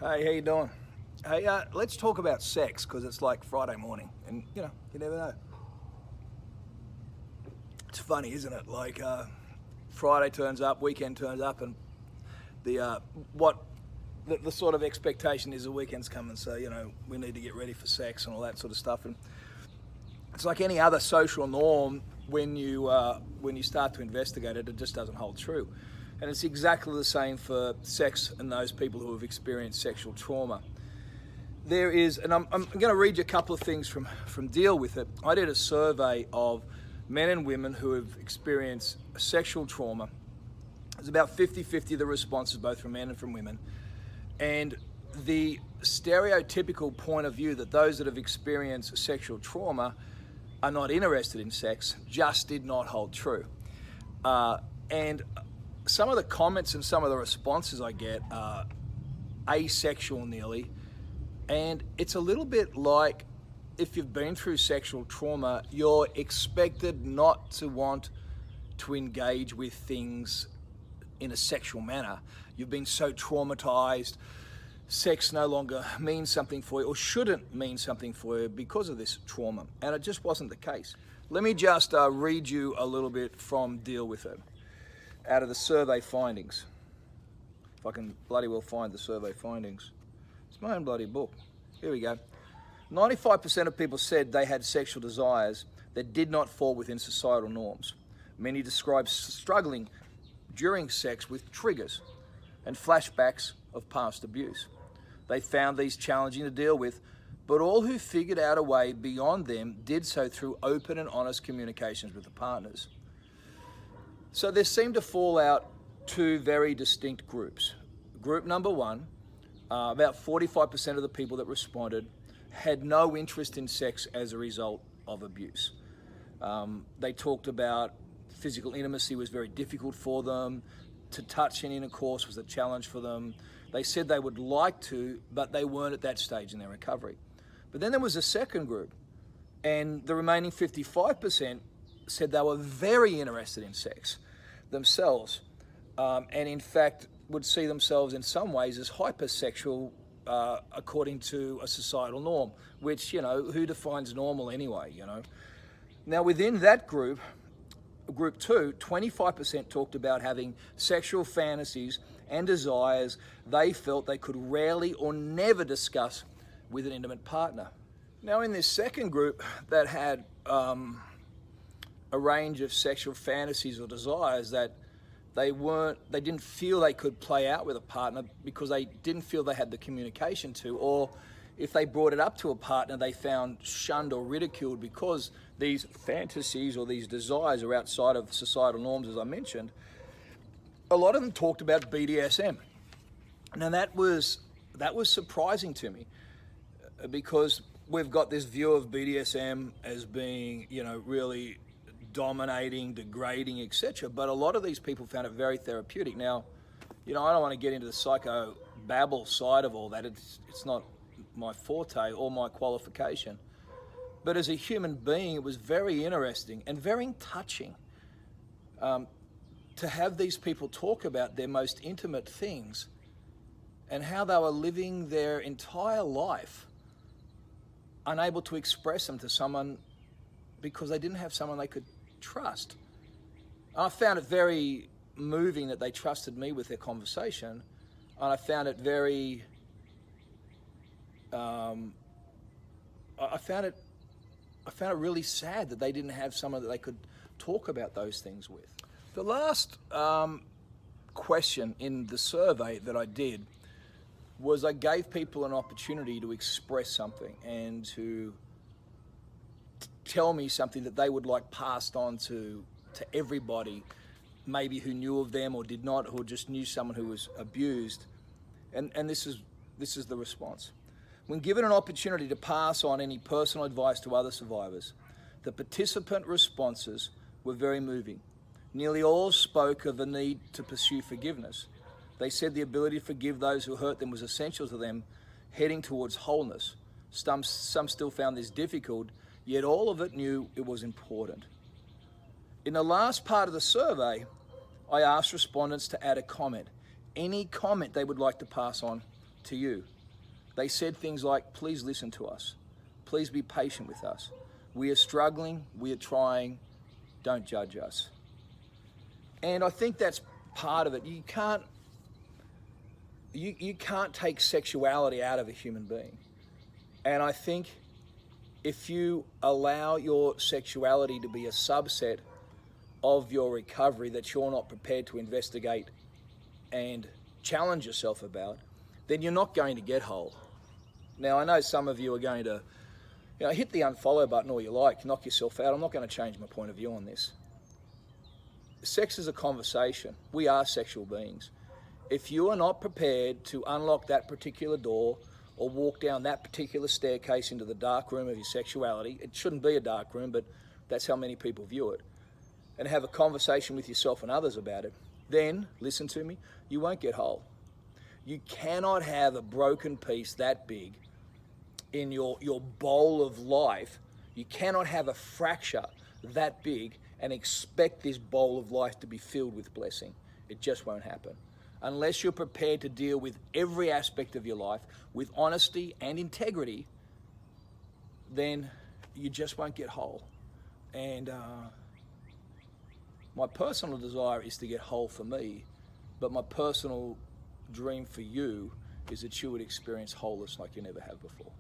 Hey, how you doing? Hey, let's talk about sex, because it's like Friday morning, and you never know. It's funny, isn't it? Like Friday turns up, weekend turns up, and the sort of expectation is the weekend's coming, so we need to get ready for sex and all that sort of stuff. And it's like any other social norm. When you start to investigate it, it just doesn't hold true. And it's exactly the same for sex and those people who have experienced sexual trauma. There is, and I'm going to read you a couple of things from Deal With It. I did a survey of men and women who have experienced sexual trauma. It's about 50-50 the responses, both from men and from women. And the stereotypical point of view that those that have experienced sexual trauma are not interested in sex just did not hold true. And some of the comments and some of the responses I get are asexual nearly, and it's a little bit like if you've been through sexual trauma, you're expected not to want to engage with things in a sexual manner. You've been so traumatized, sex no longer means something for you, or shouldn't mean something for you because of this trauma, and it just wasn't the case. Let me just read you a little bit from Deal With It, out of the survey findings. If I can bloody well find the survey findings. It's my own bloody book. Here we go. 95% of people said they had sexual desires that did not fall within societal norms. Many described struggling during sex with triggers and flashbacks of past abuse. They found these challenging to deal with, but all who figured out a way beyond them did so through open and honest communications with the partners. So there seemed to fall out two very distinct groups. Group number one, about 45% of the people that responded had no interest in sex as a result of abuse. They talked about physical intimacy was very difficult for them. To touch in intercourse was a challenge for them. They said they would like to, but they weren't at that stage in their recovery. But then there was a second group, and the remaining 55% said they were very interested in sex themselves, and in fact would see themselves in some ways as hypersexual according to a societal norm, which, who defines normal anyway, Now within that group two, 25% talked about having sexual fantasies and desires they felt they could rarely or never discuss with an intimate partner. Now in this second group that had a range of sexual fantasies or desires that they didn't feel they could play out with a partner because they didn't feel they had the communication to, or if they brought it up to a partner, they found shunned or ridiculed because these fantasies or these desires are outside of societal norms, as I mentioned. A lot of them talked about BDSM. Now that was surprising to me, because we've got this view of BDSM as being, really dominating, degrading, etc. But a lot of these people found it very therapeutic. Now, I don't want to get into the psycho babble side of all that. It's not my forte or my qualification. But as a human being, it was very interesting and very touching to have these people talk about their most intimate things and how they were living their entire life unable to express them to someone because they didn't have someone they could trust. I found it very moving that they trusted me with their conversation, and I found it very I found it really sad that they didn't have someone that they could talk about those things with. The last question in the survey that I did was I gave people an opportunity to express something and to tell me something that they would like passed on to everybody, maybe who knew of them or did not, or just knew someone who was abused. And this is the response. When given an opportunity to pass on any personal advice to other survivors, the participant responses were very moving. Nearly all spoke of the need to pursue forgiveness. They said the ability to forgive those who hurt them was essential to them heading towards wholeness. Some still found this difficult, yet all of it knew it was important. In the last part of the survey, I asked respondents to add a comment, any comment they would like to pass on to you. They said things like, please listen to us. Please be patient with us. We are struggling, we are trying, don't judge us. And I think that's part of it. You can't take sexuality out of a human being. And I think if you allow your sexuality to be a subset of your recovery that you're not prepared to investigate and challenge yourself about, then you're not going to get whole. Now, I know some of you are going to, hit the unfollow button all you like, knock yourself out. I'm not going to change my point of view on this. Sex is a conversation. We are sexual beings. If you are not prepared to unlock that particular door or walk down that particular staircase into the dark room of your sexuality, it shouldn't be a dark room, but that's how many people view it, and have a conversation with yourself and others about it, then, listen to me, you won't get whole. You cannot have a broken piece that big in your bowl of life. You cannot have a fracture that big and expect this bowl of life to be filled with blessing. It just won't happen. Unless you're prepared to deal with every aspect of your life with honesty and integrity, then you just won't get whole. And my personal desire is to get whole for me, but my personal dream for you is that you would experience wholeness like you never have before.